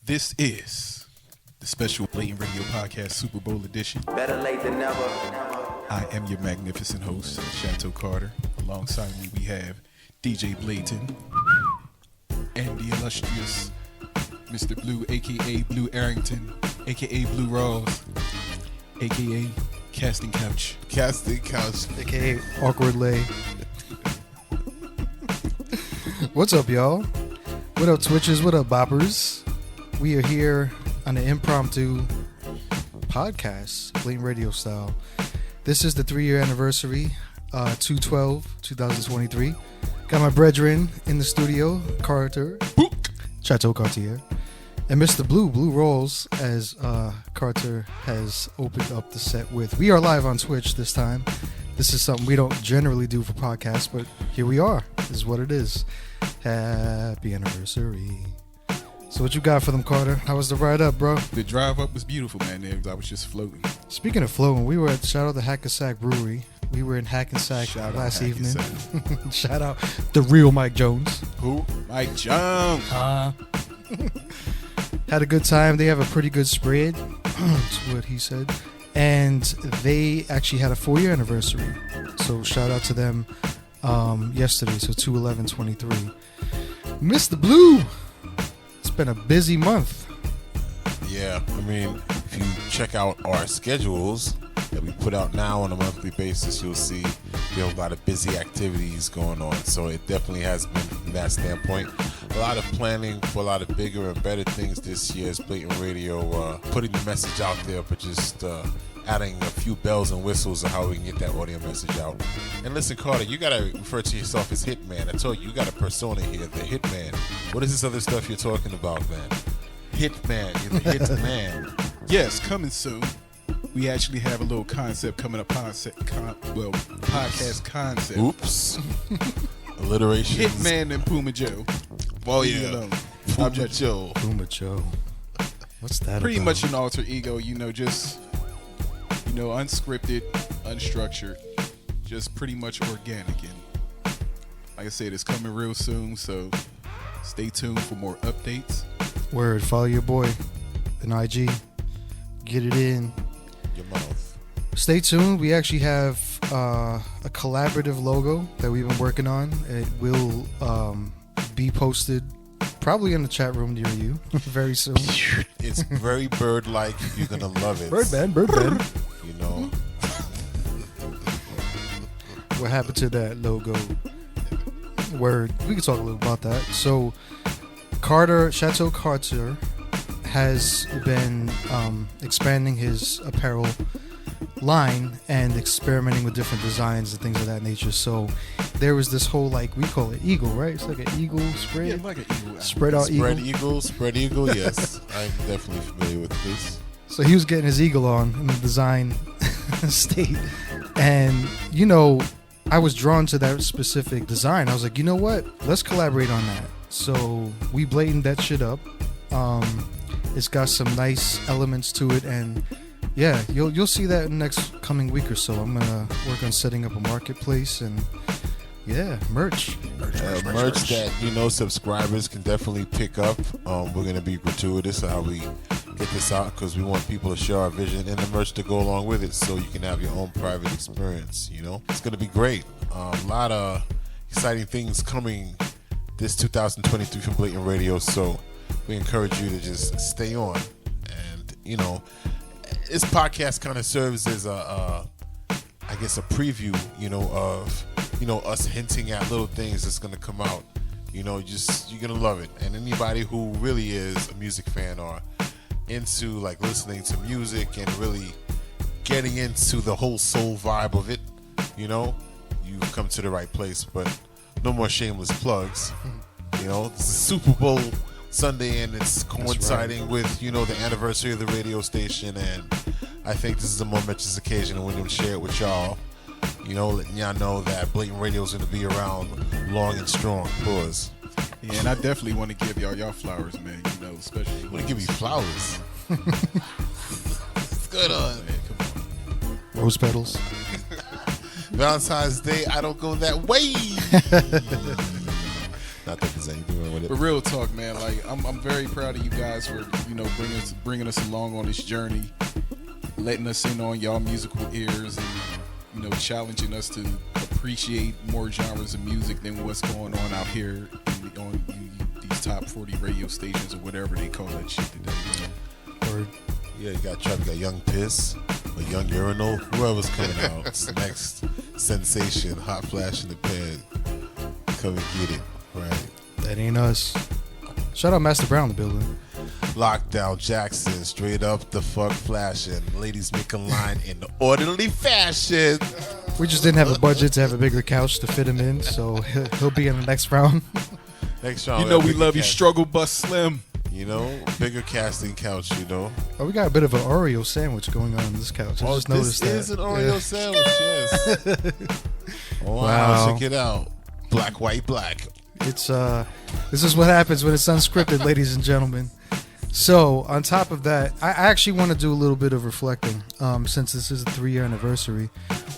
This is the special BLUUU Radio Podcast Super Bowl edition. Better late than never. I am your magnificent host, Chateau Carter. Alongside me, we have DJ BLTN and the illustrious Mr. BLUUU, a.k.a. Blue Arrington, a.k.a. Blue Rawls, a.k.a. Casting Couch. Casting Couch. AKA Awkward Lay. What's up, y'all? What up, Twitchers? What up, Boppers? We are here on an impromptu podcast, BLUUU Radio style. This is the 3-year anniversary, 2/12/2023. Got my brethren in the studio, Carter, Chateau Cartier, and Mr. Blue Rolls, as Carter has opened up the set with. We are live on Twitch this time. This is something we don't generally do for podcasts, but here we are. This is what it is. Happy anniversary. So what you got for them, Carter? How was the ride up, bro? The drive up was beautiful, man. I was just floating. Speaking of floating, we were at shout out the Hackensack Brewery. We were in Hackensack last evening. Shout out the real Mike Jones. Who? Mike Jones. Had a good time. They have a pretty good spread. That's what he said. And they actually had a 4-year anniversary. So shout out to them yesterday. So 2/11/23. Mr. Blue. It's been a busy month. Yeah, I mean, if you check out our schedules that we put out now on a monthly basis, you'll see we have a lot of busy activities going on. So it definitely has been, from that standpoint, a lot of planning for a lot of bigger and better things this year as BLUUU Radio, putting the message out there, but just adding a few bells and whistles of how we can get that audio message out. And listen, Carter, you got to refer to yourself as Hitman. I told you, you got a persona here, the Hitman. What is this other stuff you're talking about, man? Hitman, you're the Hitman. Yes, coming soon. We actually have a little concept coming up. Podcast concept. Oops. Alliteration. Hitman and Puma Joe. Oh, yeah. Puma Joe. Puma Joe. What's that Pretty about? much an alter ego, just, unscripted, unstructured, just pretty much organic. And like I said, it's coming real soon, so stay tuned for more updates. Word. Follow your boy in IG. Get it in. Your mouth. Stay tuned. We actually have a collaborative logo that we've been working on. It will be posted probably in the chat room near you very soon. It's very bird-like. You're going to love it. Birdman. You know. What happened to that logo? Word. We can talk a little about that. So, Chateau Carter has been expanding his apparel line and experimenting with different designs and things of that nature. So there was this whole, we call it eagle, right? It's like an eagle spread. Yeah, like an eagle. Spread out eagle. Spread eagle, yes. I'm definitely familiar with this. So he was getting his eagle on in the design state. And, I was drawn to that specific design. I was like, you know what? Let's collaborate on that. So we blatant that shit up. It's got some nice elements to it, and yeah, you'll see that in the next coming week or so. I'm gonna work on setting up a marketplace and merch that subscribers can definitely pick up. We're gonna be gratuitous how we get this out, because we want people to share our vision and the merch to go along with it, so you can have your own private experience. It's gonna be great. A lot of exciting things coming this 2023 from BLUUU Radio, so we encourage you to just stay on. And this podcast kind of serves as a preview of us hinting at little things that's going to come out. You're gonna love it. And anybody who really is a music fan or into listening to music and really getting into the whole soul vibe of it, you've come to the right place. But no more shameless plugs. This is Super Bowl Sunday, and it's coinciding with the anniversary of the radio station, and I think this is a momentous occasion, and we're going to share it with y'all. Letting y'all know that BLUUU Radio is going to be around long and strong. Pause. Yeah, and I definitely want to give y'all flowers, man. Especially. You want to give me flowers? What's good on? Man, come on. Rose petals. Valentine's Day, I don't go that way. Not that there's anything wrong with it. But real talk, man. Like I'm very proud of you guys for bringing us along on this journey, letting us in on y'all musical ears, and challenging us to appreciate more genres of music than what's going on out here on these top 40 radio stations or whatever they call that shit today. Or Yeah, you got Trap, you got Young Piss, or Young Urinal, whoever's coming out. It's the next sensation, hot flash in the pan. Come and get it, right? that ain't us. Shout out Master Brown in the building. Lockdown Jackson, straight up the fuck flashing. Ladies make a line in orderly fashion. We just didn't have a budget to have a bigger couch to fit him in, so he'll be in the next round. Next round, You know we bigger love you, cast- Struggle Bus Slim. Bigger casting couch, Oh, we got a bit of an Oreo sandwich going on this couch. I just noticed that. This is an Oreo sandwich, yes. Wow. Check it out. Black, white, black. It's this is what happens when it's unscripted, ladies and gentlemen. So on top of that, I actually want to do a little bit of reflecting, since this is a 3-year anniversary.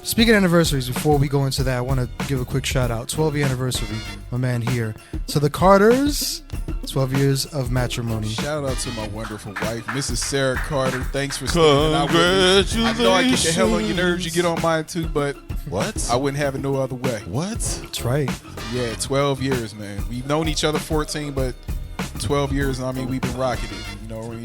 Speaking of anniversaries, before we go into that, I want to give a quick shout out. 12-year anniversary, my man here. To the Carters, 12 years of matrimony. Shout out to my wonderful wife, Mrs. Sarah Carter. Thanks for staying out with me. I know I get the hell on your nerves. You get on mine too, but What? I wouldn't have it no other way. What? That's right. Yeah, 12 years, man. We've known each other 14, but 12 years, I mean, we've been rocking it.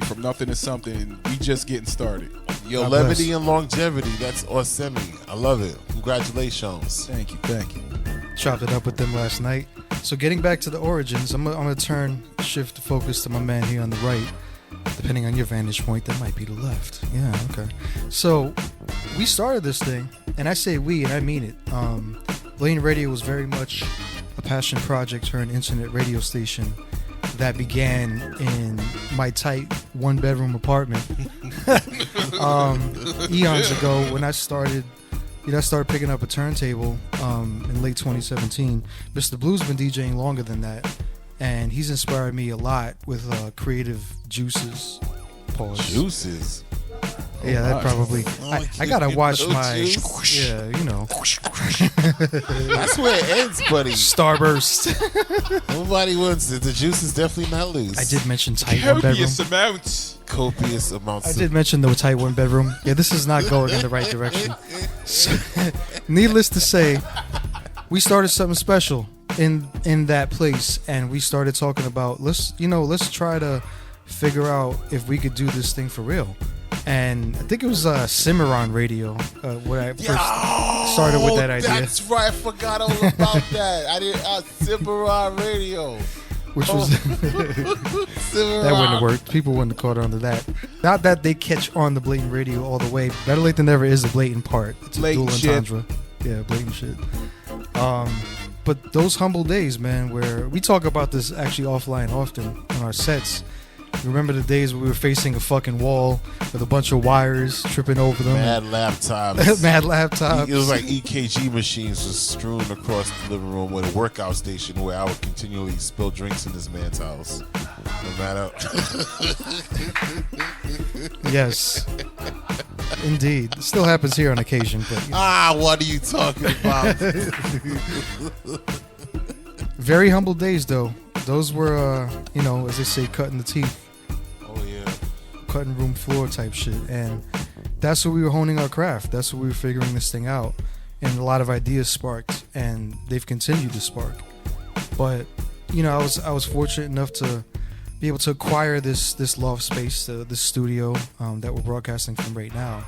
From nothing to something. We just getting started. Your God levity bless. and longevity, that's awesome. I love it. Congratulations. Thank you. Chopped it up with them last night. So getting back to the origins, I'm gonna shift the focus to my man here on the right. Depending on your vantage point, that might be the left. Yeah, okay. So we started this thing, and I say we, and I mean it. BLUUU Radio was very much a passion project turned internet radio station that began in my tight 1-bedroom apartment eons ago when I started picking up a turntable in late 2017. Mr. Blue's been DJing longer than that, and he's inspired me a lot with creative juices. Pause. Juices. Yeah, that probably. I gotta watch Little my. juice. Yeah, That's where it ends, buddy. Starburst. Nobody wants it. The juice is definitely not loose. I did mention tight 1-bedroom. amounts. Copious amounts. I did mention the tight 1-bedroom. Yeah, this is not going in the right direction. So, needless to say, we started something special in that place, and we started talking about let's try to figure out if we could do this thing for real. And I think it was Cimarron Radio where I first started with that idea. That's right. I forgot all about that. I did Cimarron Radio. Which was that wouldn't have worked. People wouldn't have caught on to that. Not that they catch on the blatant radio all the way. Better late than never is the blatant part. It's Blatant a dual shit. entendre. Yeah, blatant shit. But those humble days, man, where we talk about this actually offline often on our sets. Remember the days where we were facing a fucking wall with a bunch of wires tripping over them? Mad laptops. Mad laptops. It was like EKG machines was strewn across the living room with a workout station where I would continually spill drinks in this man's house. No matter. Yes. Indeed. It still happens here on occasion. But What are you talking about? very humble days, though. Those were, as they say, cutting the teeth. Oh, yeah. Cutting room floor type shit. And that's where we were honing our craft. That's where we were figuring this thing out. And a lot of ideas sparked, and they've continued to spark. But, I was fortunate enough to be able to acquire this loft space, this studio that we're broadcasting from right now.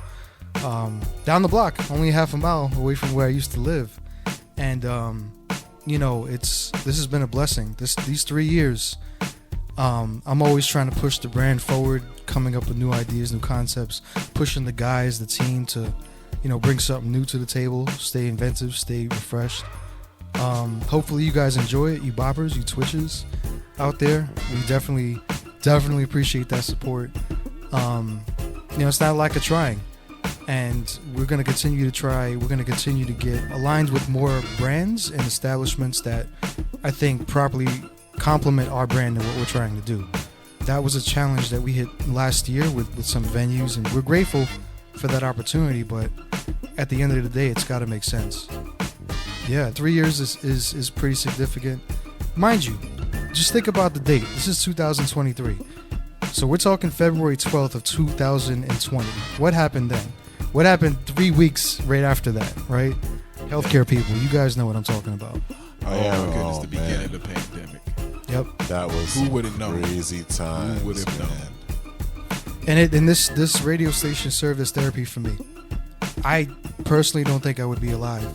Down the block, only half a mile away from where I used to live. And, this has been a blessing. These 3 years, I'm always trying to push the brand forward, coming up with new ideas, new concepts, pushing the guys, the team to, bring something new to the table, stay inventive, stay refreshed. Hopefully you guys enjoy it, you boppers, you twitches out there. We definitely appreciate that support. It's not a lack of trying. And we're going to continue to try. We're going to continue to get aligned with more brands and establishments that I think properly complement our brand and what we're trying to do. That was a challenge that we hit last year with some venues, and we're grateful for that opportunity. But at the end of the day, it's got to make sense. Yeah, 3 years is pretty significant. Mind you, just think about the date. This is 2023. So we're talking February 12th of 2020. What happened then? What happened 3 weeks right after that, right? Healthcare people, you guys know what I'm talking about. Oh, yeah, my goodness, the man. beginning of the pandemic. Yep. That was Who would've known? crazy times. Who would have known? man. And this radio station served as therapy for me. I personally don't think I would be alive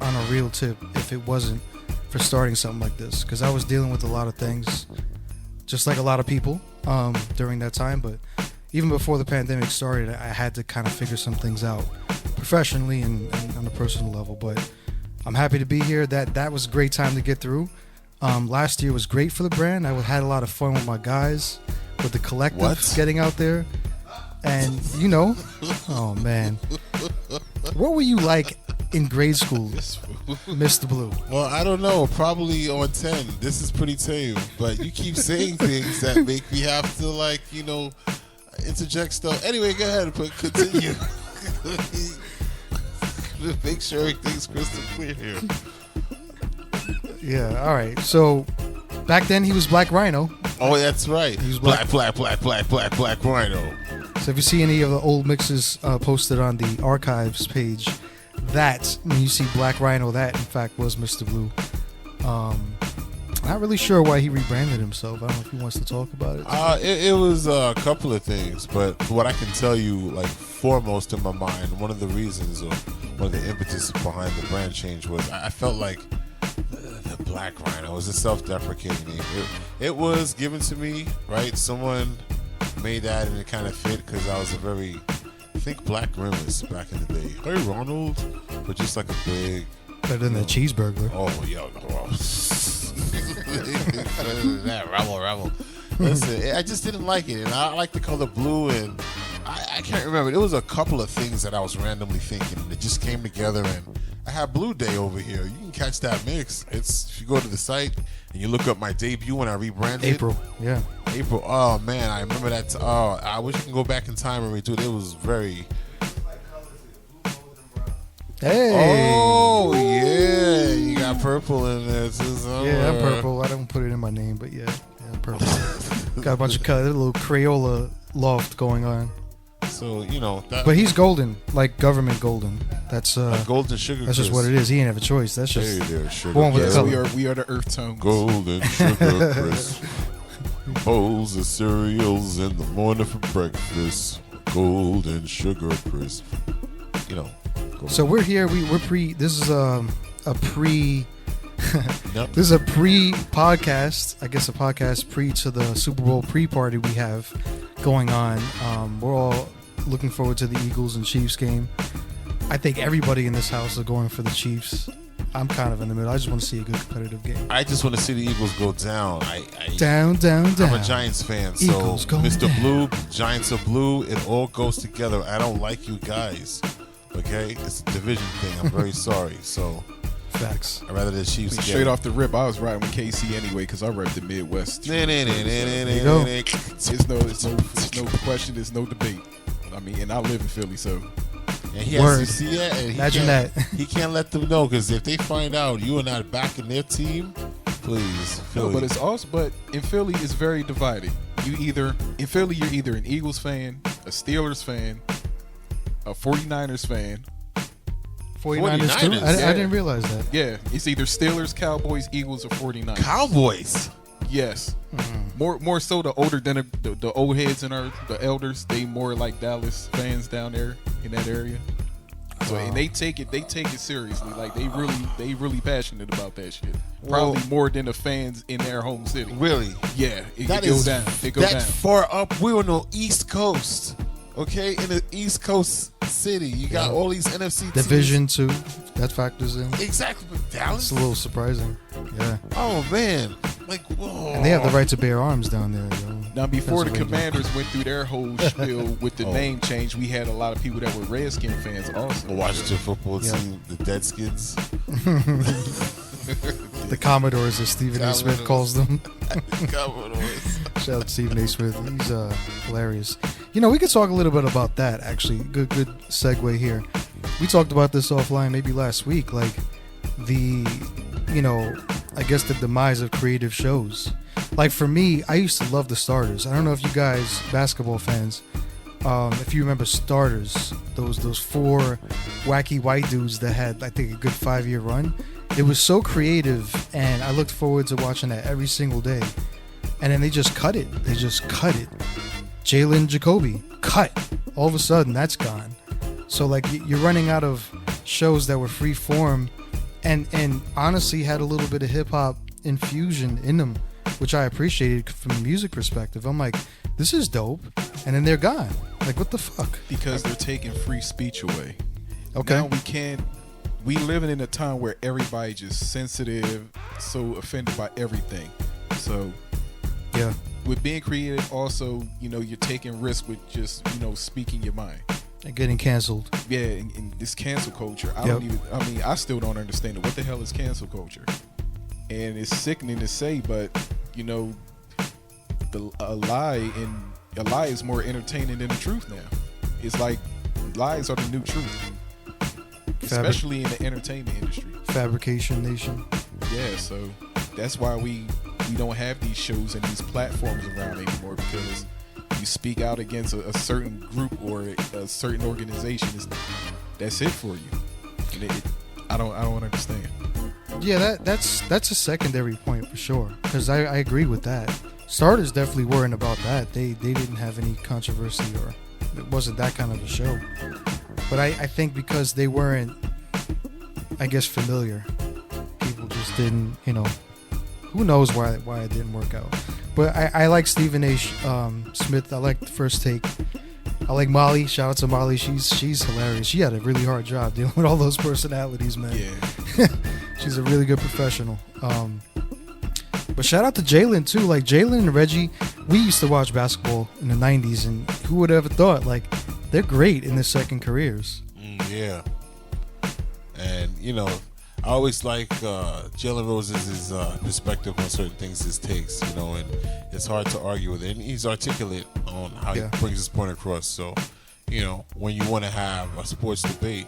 on a real tip if it wasn't for starting something like this, because I was dealing with a lot of things, just like a lot of people during that time. But even before the pandemic started, I had to kind of figure some things out professionally and on a personal level. But I'm happy to be here. That was a great time to get through. Last year was great for the brand. I had a lot of fun with my guys, with the collective getting out there. And, oh, man. What were you like in grade school, Mr. Blue? Well, I don't know. Probably on 10. This is pretty tame. But you keep saying things that make me have to, interject stuff. Anyway, go ahead and continue. Make sure everything's crystal clear here. Yeah, all right. So, back then he was Black Rhino. Oh, that's right. He was Black Rhino. So if you see any of the old mixes posted on the archives page, when you see Black Rhino, that in fact was Mr. Blue. Not really sure why he rebranded himself. I don't know if he wants to talk about it. It was a couple of things, but what I can tell you, foremost in my mind, one of the reasons or one of the impetus behind the brand change was I felt like the Black Rhino was a self-deprecating name. It was given to me, right? Someone made that and it kind of fit because I was think Black Grimace back in the day. Hey, Ronald. But just like a big... Better than the cheeseburger. Oh, yo. That rebel. Listen, I just didn't like it. And I like the color blue, and I can't remember. There was a couple of things that I was randomly thinking, and it just came together, and I had Blue Day over here. You can catch that mix. If you go to the site and you look up my debut when I rebranded April. Yeah. April. Oh, man, I remember that. I wish you can go back in time and redo it. It was very... Hey. Oh, yeah. You got purple in there, too. Somewhere. Yeah, I'm purple. I don't put it in my name, but yeah, I'm purple. Got a bunch of color, a little Crayola loft going on. So, that... But he's golden, like government golden. That's golden sugar. That's just what it is. He ain't have a choice. That's just Hey there, sugar. born with the Yes, color. we are the earth tones. Golden sugar crisp. Bowls of cereals in the morning for breakfast. Golden sugar crisp. So we're here. We're pre. This is a pre. Yep. This is a pre-podcast. I guess a podcast pre to the Super Bowl pre-party we have going on. We're all looking forward to the Eagles and Chiefs game. I think everybody in this house are going for the Chiefs. I'm kind of in the middle. I just want to see a good competitive game. I just want to see the Eagles go down. Down. I'm a Giants fan, so Eagles go Mr. down. Blue, Giants are blue. It all goes together. I don't like you guys. Okay, it's a division thing. I'm very sorry. So Facts. I'd rather the Chiefs get Straight off the rip, I was riding with KC anyway because I rep the Midwest. There you go. It's no question. There's no debate. I mean, and I live in Philly, so And he has Word. to see that. And Imagine that. He can't let them know because if they find out you are not backing their team, please. no. Philly. But it's also, but in Philly, it's very divided. In Philly, you're either an Eagles fan, a Steelers fan, a 49ers fan. 49ers too? 49ers, I didn't realize that. Yeah, it's either Steelers, Cowboys, Eagles, or 49ers. Cowboys. Yes. More so the older than the old heads and the elders. They more like Dallas fans down there in that area. So and they take it seriously. Like they really passionate about that shit. Probably more than the fans in their home city. Really? Yeah, it That goes is down. It goes that down. far up. We're on the East Coast. Okay, in the East Coast city, you got all these NFC teams. Division 2, that factors in. Exactly, but Dallas. It's a little surprising. Yeah. Oh man, like whoa. And they have the right to bear arms down there, yo. Now, before the Pennsylvania. Commanders went through their whole spiel with the name change, we had a lot of people that were Redskin fans also. The Washington football Yeah. team, the Deadskins. The Commodores, as Stephen A. Smith calls them. Commodores. Shout out to Stephen A. Smith. He's hilarious. We could talk a little bit about that, actually. Good segue here. We talked about this offline maybe last week, like I guess the demise of creative shows. Like for me, I used to love the starters. I don't know if you guys, basketball fans, if you remember starters, those 4 wacky white dudes that had, I think, a good 5-year run. It was so creative, and I looked forward to watching that every single day. And then they just cut it. Jalen Jacoby, cut. All of a sudden, that's gone. So like you're running out of shows that were free form, and honestly had a little bit of hip hop infusion in them, which I appreciated from a music perspective. I'm like, this is dope, and then they're gone. Like, what the fuck? Because they're taking free speech away. Okay. Now we living in a time where everybody just sensitive, so offended by everything. So yeah, with being creative, also, you're taking risks with just, speaking your mind. And getting canceled. Yeah, in this cancel culture, I still don't understand it. What the hell is cancel culture? And it's sickening to say, but a lie is more entertaining than the truth now. It's like lies are the new truth, especially in the entertainment industry. Fabrication nation. Yeah, so that's why we don't have these shows and these platforms around anymore, because you speak out against a certain group or a certain organization, that's it for you. And I don't understand. Yeah, that's a secondary point for sure, because I agree with that. Starters definitely weren't about that. They didn't have any controversy, or it wasn't that kind of a show. But I think because they weren't, I guess, familiar, people just didn't, who knows why it didn't work out. But I like Stephen A. Smith. I like the First Take. I like Molly. Shout out to Molly. She's hilarious. She had a really hard job dealing with all those personalities, man. Yeah. She's a really good professional. But shout out to Jalen too. Like Jalen and Reggie, we used to watch basketball in the 90s, and who would have ever thought? Like, they're great in their second careers. Yeah. And I always like Jalen Rose's perspective on certain things, his takes, and it's hard to argue with it. And he's articulate on how he brings his point across. So, when you want to have a sports debate,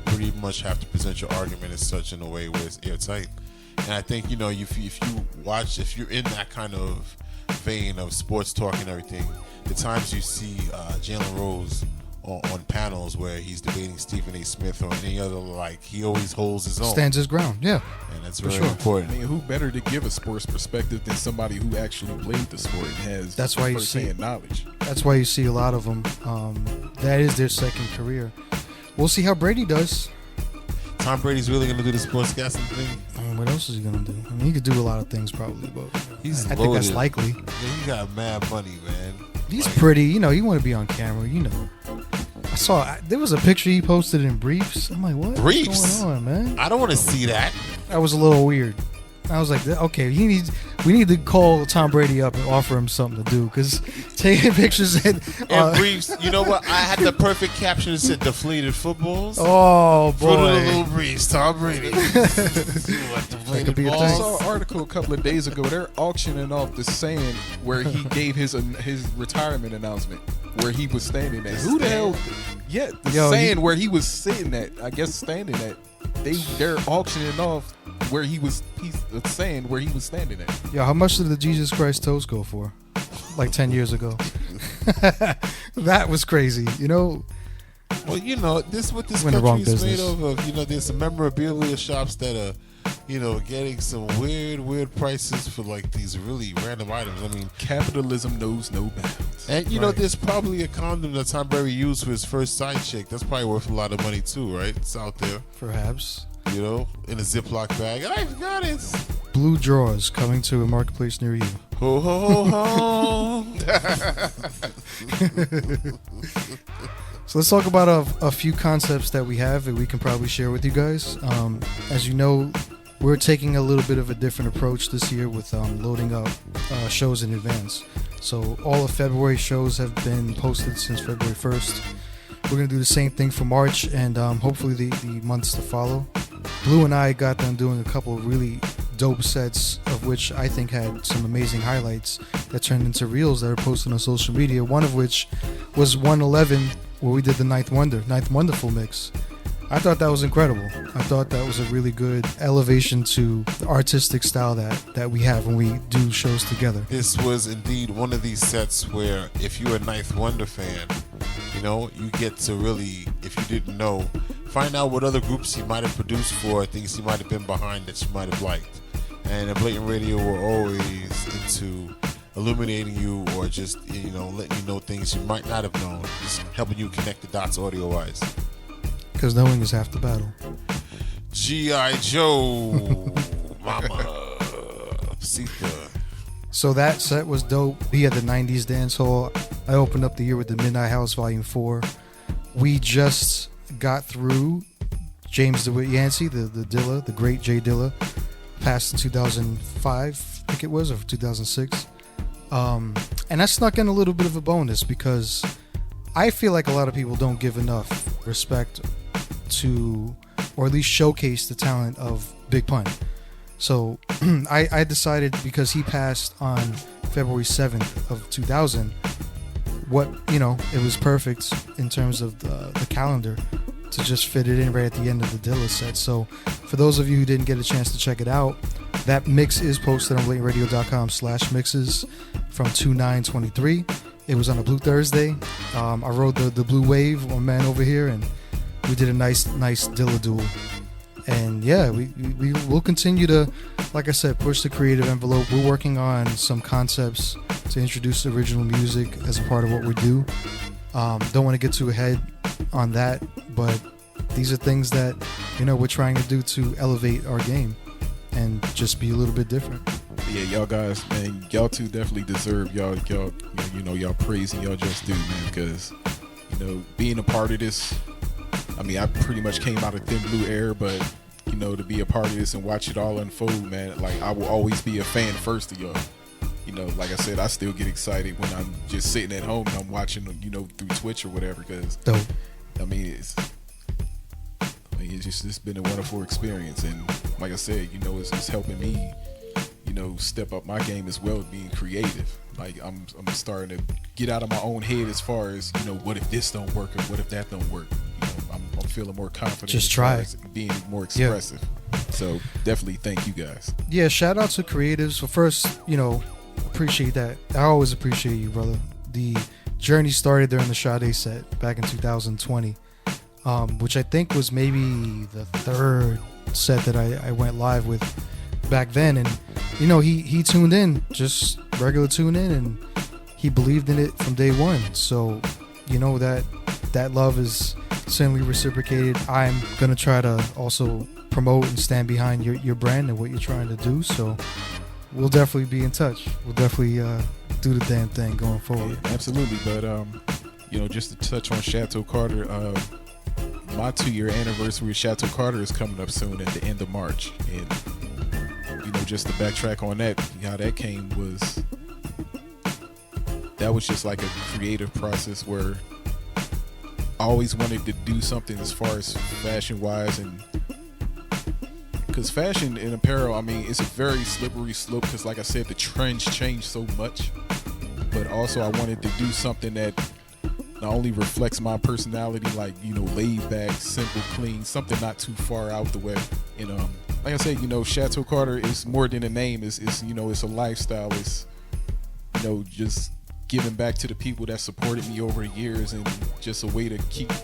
pretty much have to present your argument as such in a way where it's airtight. And I think, if you're in that kind of vein of sports talk and everything, the times you see Jalen Rose on panels where he's debating Stephen A. Smith or any other, he always holds his own. Stands his ground, yeah. And that's really important. I mean, who better to give a sports perspective than somebody who actually played the sport and has first-hand knowledge? That's why you see a lot of them. That is their second career. We'll see how Brady does. Tom Brady's really going to do the sportscasting thing? What else is he going to do? I mean, he could do a lot of things probably, but I think that's likely. Yeah, he got mad money, man. He's pretty, you want to be on camera, I saw there was a picture he posted in briefs. I'm like, what? Briefs? What's going on, man? I don't want to see that. That was a little weird. I was like, okay, we need to call Tom Brady up and offer him something to do, because taking pictures and briefs. You know what? I had the perfect caption that said "deflated footballs." Oh boy, Fruit of the Little Breeze, Tom Brady. That could be a I thing. saw an article a couple of days ago. They're auctioning off the sand where he gave his retirement announcement, where he was standing at. Who the hell? Yeah, the sand where he was sitting at. I guess standing at. They're auctioning off where he was. The sand where he was standing at. Yeah, how much did the Jesus Christ toast go for? Like 10 years ago. That was crazy. Well, this is what this country is made of. There's some memorabilia shops that are, getting some weird prices for these really random items. I mean, capitalism knows no bounds. And there's probably a condom that Tom Brady used for his first side chick. That's probably worth a lot of money too, right? It's out there. Perhaps. In a Ziploc bag. I've got it. Blue drawers coming to a marketplace near you. Ho ho ho ho. So let's talk about a few concepts that we have that we can probably share with you guys. As you know, we're taking a little bit of a different approach this year with loading up shows in advance. So all of February shows have been posted since February 1st. We're going to do the same thing for March and hopefully the months to follow. BLUUU and I got done doing a couple of really dope sets, of which I think had some amazing highlights that turned into reels that are posted on social media. One of which was 111, where we did the Ninth Wonderful mix. I thought that was incredible. I thought that was a really good elevation to the artistic style that we have when we do shows together. This was indeed one of these sets where if you're a Ninth Wonder fan, you know, you get to really, if you didn't know, find out what other groups he might have produced for, things he might have been behind that you might have liked. And at Blatant Radio, we're always into illuminating you or just, you know, letting you know things you might not have known, just helping you connect the dots audio-wise. Because knowing is half the battle. G.I. Joe, Mama, Sita. So that set was dope. We had the 90s dance hall. I opened up the year with the Midnight House Volume 4. We just got through James DeWitt Yancey, the Dilla, the great Jay Dilla, passed in 2005, I think it was, or 2006. And I snuck in a little bit of a bonus because I feel like a lot of people don't give enough respect to, or at least showcase the talent of Big Pun. So I decided, because he passed on February 7th of 2000, it was perfect in terms of the calendar to just fit it in right at the end of the Dilla set. So for those of you who didn't get a chance to check it out, that mix is posted on blatantradio.com/mixes from 2/9/23. It was on a Blue Thursday. I rode the Blue Wave, my man over here, and we did a nice Dilla duel. And yeah, we will continue to, like I said, push the creative envelope. We're working on some concepts to introduce original music as a part of what we do. Don't want to get too ahead on that, but these are things that, you know, we're trying to do to elevate our game and just be a little bit different. Yeah, y'all guys, man, y'all two definitely deserve y'all praise and y'all just do, man, because, you know, being a part of this, I mean, I pretty much came out of Thin Blue era, but, you know, to be a part of this and watch it all unfold, man, like, I will always be a fan first of y'all. You know, like I said, I still get excited when I'm just sitting at home and I'm watching, you know, through Twitch or whatever, because, it's been a wonderful experience. And like I said, you know, it's helping me, you know, step up my game as well, being creative. Like, I'm starting to get out of my own head as far as, you know, what if this don't work or what if that don't work? You know, I'm feeling more confident. Just try it. Being more expressive. Yeah. So definitely thank you guys. Yeah, shout out to creatives. So first, you know, appreciate that. I always appreciate you, brother. The journey started during the Sade set back in 2020, which I think was maybe the third set that I went live with back then. And, you know, he tuned in, just regular tune in, and he believed in it from day one. So, you know, that love is certainly reciprocated. I'm going to try to also promote and stand behind your brand and what you're trying to do. So we'll definitely be in touch. We'll definitely do the damn thing going forward. Yeah, absolutely. But, you know, just to touch on Chateau Carter, my 2-year anniversary with Chateau Carter is coming up soon at the end of March. And, you know, just to backtrack on that, how that came was, that was just like a creative process where I always wanted to do something as far as fashion-wise, and because fashion and apparel, I mean, it's a very slippery slope because, like I said, the trends change so much. But also I wanted to do something that not only reflects my personality, like, you know, laid back, simple, clean, something not too far out the way. And like I said, you know, Chateau Carter is more than a name. It's you know, it's a lifestyle. It's, you know, just giving back to the people that supported me over the years, and just a way to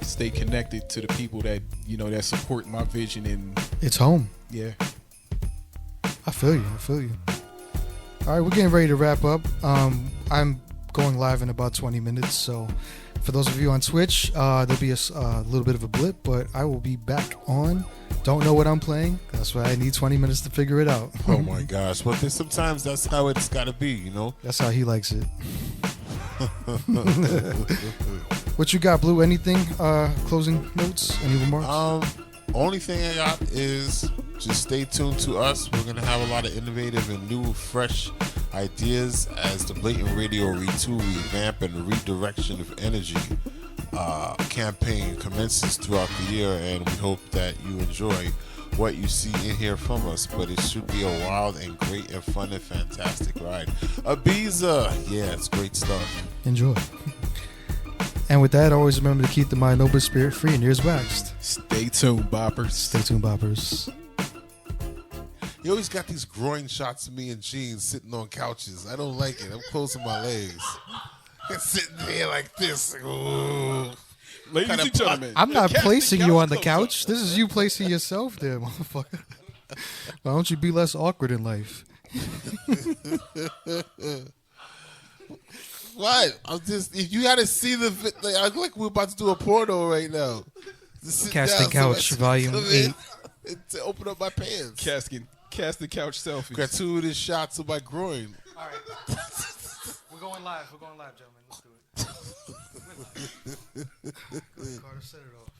stay connected to the people that, you know, that support my vision. And it's home. Yeah. I feel you. All right, we're getting ready to wrap up. I'm going live in about 20 minutes, so for those of you on Twitch, there'll be a little bit of a blip, but I will be back on. Don't know what I'm playing. That's why I need 20 minutes to figure it out. Oh my gosh. Well, sometimes that's how it's got to be, you know? That's how he likes it. What you got, Blue? Anything? Closing notes? Any remarks? Only thing I got is just stay tuned to us. We're going to have a lot of innovative and new, fresh ideas as the Blatant Radio Retool, Revamp, and Redirection of Energy campaign commences throughout the year, and we hope that you enjoy what you see and hear from us. But it should be a wild and great and fun and fantastic ride. Ibiza, yeah, it's great stuff. Enjoy. And with that, always remember to keep the mind open, spirit free, and ears waxed. Stay tuned, boppers. Stay tuned, boppers. You always got these groin shots of me and Gene sitting on couches. I don't like it. I'm closing my legs. I'm sitting there like this. Ooh. Ladies and gentlemen, I'm not the placing casting you on the close-up. couch. This is you placing yourself there, motherfucker. Why don't you be less awkward in life? What? I'm just. You got to see the. Like, I look like we're about to do a porno right now. Just sit Casting down, Couch, somebody Volume come in 8. and to open up my pants. Casting couch selfies. Gratuitous shots of my groin. All right. We're going live. We're going live, gentlemen. Let's do it. Carter, set it off.